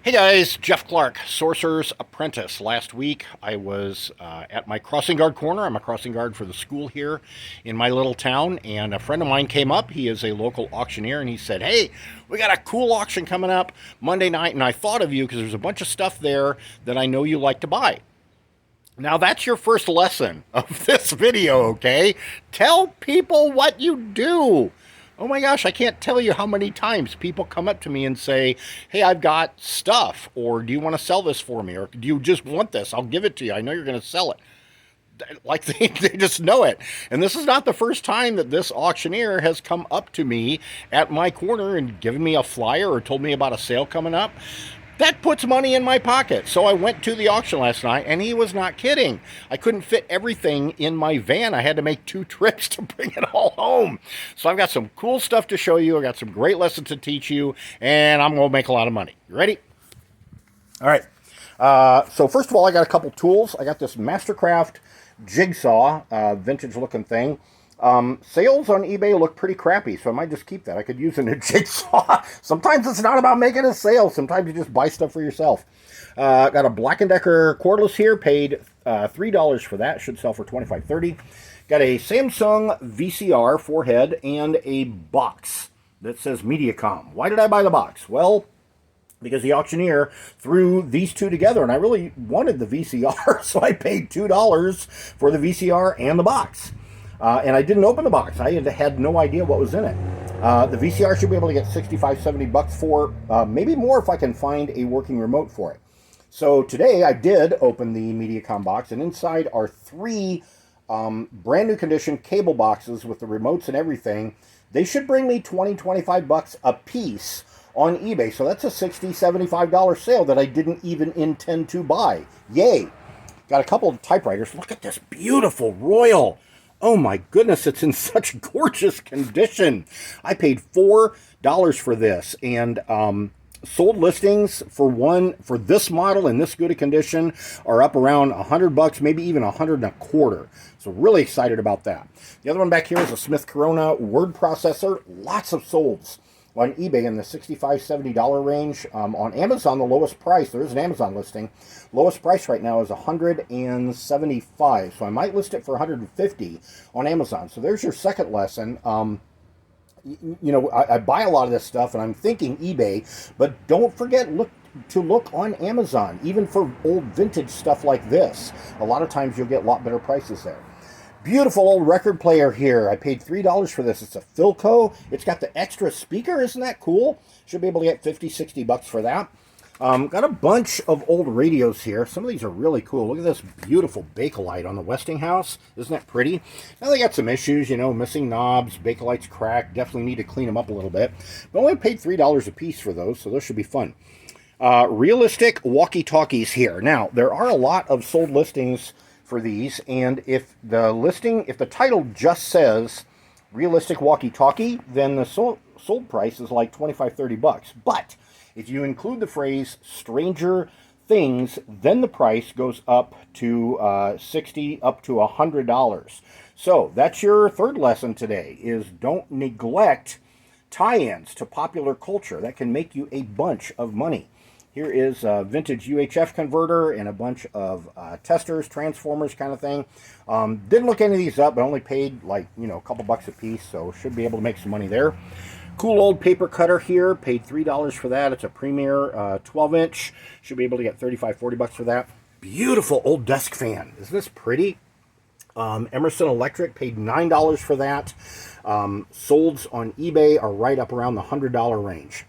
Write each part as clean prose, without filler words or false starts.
Hey guys, Jeff Clark, Sorcerer's Apprentice. Last week I was at my crossing guard corner. I'm a crossing guard for the school here in my little town, and a friend of mine came up. He is a local auctioneer, and he said, "Hey, we got a cool auction coming up Monday night, and I thought of you because there's a bunch of stuff there that I know you like to buy." Now that's your first lesson of this video, okay? Tell people what you do. Oh my gosh, I can't tell you how many times people come up to me and say, "Hey, I've got stuff," or "Do you want to sell this for me?" or "Do you just want this? I'll give it to you. I know you're going to sell it." Like they just know it. And this is not the first time that this auctioneer has come up to me at my corner and given me a flyer or told me about a sale coming up. That puts money in my pocket. So I went to the auction last night, and he was not kidding. I couldn't fit everything in my van. I had to make 2 trips to bring it all home. So I've got some cool stuff to show you. I've got some great lessons to teach you, and I'm going to make a lot of money. You ready? All right. So first of all, I got a couple tools. I got this Mastercraft jigsaw, vintage looking thing. Sales on eBay look pretty crappy, so I might just keep that. I could use a new jigsaw. Sometimes it's not about making a sale. Sometimes you just buy stuff for yourself. Got a Black & Decker cordless here. Paid $3 for that. Should sell for $25.30. Got a Samsung VCR 4-head and a box that says MediaCom. Why did I buy the box? Well, because the auctioneer threw these two together, and I really wanted the VCR, so I paid $2 for the VCR and the box. And I didn't open the box. I had no idea what was in it. The VCR should be able to get $65, $70 for, maybe more if I can find a working remote for it. So today I did open the MediaCom box, and inside are three brand new condition cable boxes with the remotes and everything. They should bring me $20, $25 a piece on eBay. So that's a $60, $75 sale that I didn't even intend to buy. Yay! Got a couple of typewriters. Look at this beautiful Royal. Oh my goodness, it's in such gorgeous condition. I paid $4 for this, and sold listings for this model in this good a condition are up around $100, maybe even $125. So really excited about that. The other one back here is a Smith Corona word processor. Lots of solds on eBay in the $65, $70 range. On Amazon, the lowest price, there is an Amazon listing, lowest price right now is $175. So I might list it for $150 on Amazon. So there's your second lesson. I buy a lot of this stuff, and I'm thinking eBay, but don't forget, look on Amazon, even for old vintage stuff like this. A lot of times you'll get a lot better prices there. Beautiful old record player here. I paid $3 for this. It's a Philco. It's got the extra speaker. Isn't that cool? Should be able to get $50, $60 for that. Got a bunch of old radios here. Some of these are really cool. Look at this beautiful Bakelite on the Westinghouse. Isn't that pretty? Now they got some issues, missing knobs, Bakelite's cracked. Definitely need to clean them up a little bit. But I only paid $3 a piece for those, so those should be fun. Realistic walkie-talkies here. Now, there are a lot of sold listings for these, and if the title just says realistic walkie-talkie, then the sold price is like $25, $30. But if you include the phrase stranger things, then the price goes up to $60, up to $100. So that's your third lesson today, is don't neglect tie-ins to popular culture. That can make you a bunch of money. Here is a vintage UHF converter and a bunch of testers, transformers kind of thing. Didn't look any of these up, but only paid like, a couple bucks a piece, so should be able to make some money there. Cool old paper cutter here, paid $3 for that. It's a Premier 12-inch. Should be able to get $35, $40 for that. Beautiful old desk fan. Isn't this pretty? Emerson Electric, paid $9 for that. Solds on eBay are right up around the $100 range.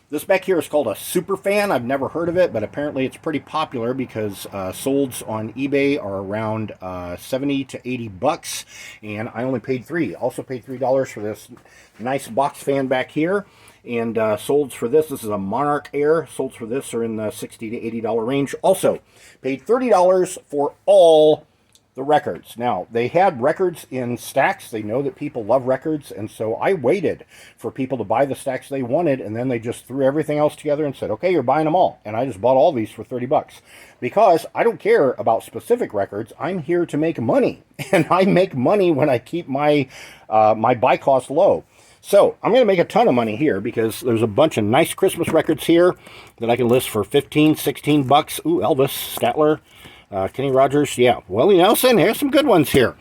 This back here is called a super fan. I've never heard of it, but apparently it's pretty popular because solds on eBay are around $70 to $80, and I only paid $3. Also paid $3 for this nice box fan back here, and solds for this is a Monarch Air. Solds for this are in the $60 to $80 range. Also paid $30 for all the records. Now, they had records in stacks. They know that people love records, and so I waited for people to buy the stacks they wanted, and then they just threw everything else together and said, okay, you're buying them all. And I just bought all these for $30 because I don't care about specific records. I'm here to make money, and I make money when I keep my buy cost low. So I'm going to make a ton of money here because there's a bunch of nice Christmas records here that I can list for 15, 16 bucks. Ooh, Elvis, Statler, Kenny Rogers. Yeah, Willie Nelson. Here's some good ones here.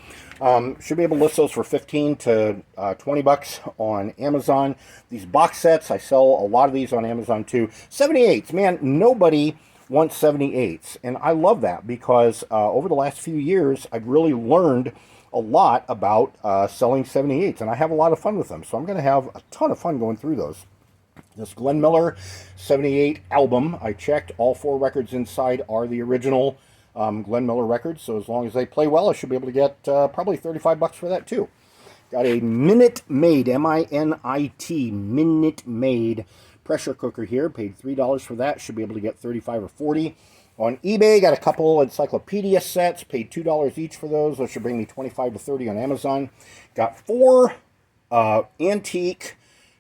Should be able to list those for 15 to 20 bucks on Amazon. These box sets, I sell a lot of these on Amazon too. 78s, man, nobody wants 78s. And I love that because over the last few years, I've really learned a lot about selling 78s, and I have a lot of fun with them. So I'm going to have a ton of fun going through those. This Glenn Miller 78 album, I checked, all 4 records inside are the original Glenn Miller records. So as long as they play well, I should be able to get probably 35 bucks for that too. Got a Minute Maid, M-I-N-I-T, Minute Maid pressure cooker here. Paid $3 for that. Should be able to get 35 or 40. On eBay, got a couple encyclopedia sets, paid $2 each for those. Those should bring me 25 to 30 on Amazon. Got 4 antique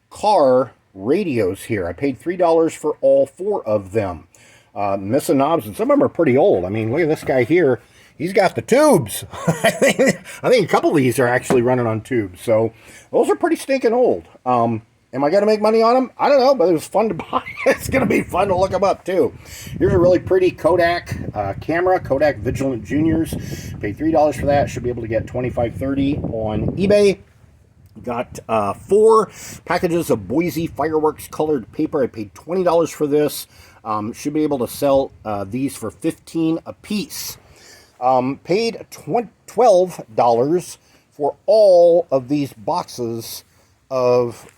car radios here. I paid $3 for all 4 of them. Missing knobs, and some of them are pretty old. I mean, look at this guy here. He's got the tubes. I think a couple of these are actually running on tubes. So those are pretty stinking old. Am I going to make money on them? I don't know, but it was fun to buy. It's going to be fun to look them up, too. Here's a really pretty Kodak camera, Kodak Vigilant Juniors. Paid $3 for that. Should be able to get $25.30 on eBay. Got 4 packages of Boise Fireworks colored paper. I paid $20 for this. Should be able to sell these for $15 a piece. Paid $12 for all of these boxes of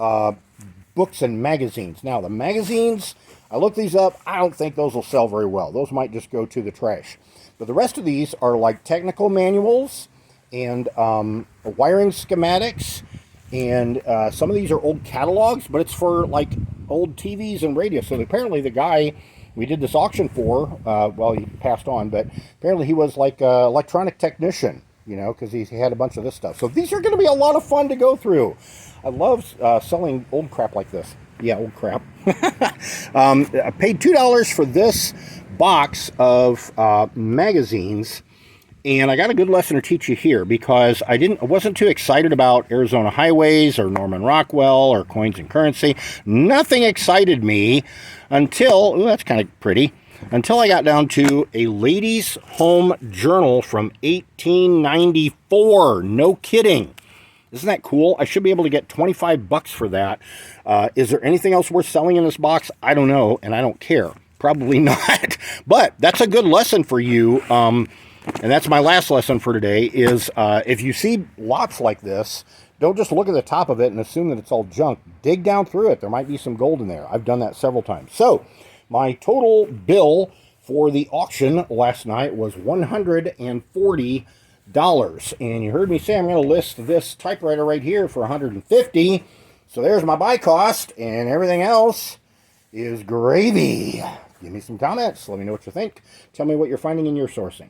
books and magazines. Now, the magazines, I looked these up. I don't think those will sell very well. Those might just go to the trash. But the rest of these are like technical manuals and wiring schematics. And some of these are old catalogs, but it's for like old TVs and radios. So apparently the guy we did this auction for, well, he passed on, but apparently he was like an electronic technician, you know, because he had a bunch of this stuff. So these are going to be a lot of fun to go through. I love selling old crap like this. Yeah, old crap. I paid $2 for this box of magazines, and I got a good lesson to teach you here because I wasn't too excited about Arizona Highways or Norman Rockwell or Coins and Currency. Nothing excited me until, ooh, that's kind of pretty, until I got down to a Ladies' Home Journal from 1894. No kidding. Isn't that cool? I should be able to get 25 bucks for that. Is there anything else worth selling in this box? I don't know, and I don't care. Probably not. But that's a good lesson for you. And that's my last lesson for today is if you see lots like this, don't just look at the top of it and assume that it's all junk. Dig down through it. There might be some gold in there. I've done that several times. So my total bill for the auction last night was $140. And you heard me say I'm going to list this typewriter right here for $150. So there's my buy cost, and everything else is gravy. Give me some comments. Let me know what you think. Tell me what you're finding in your sourcing.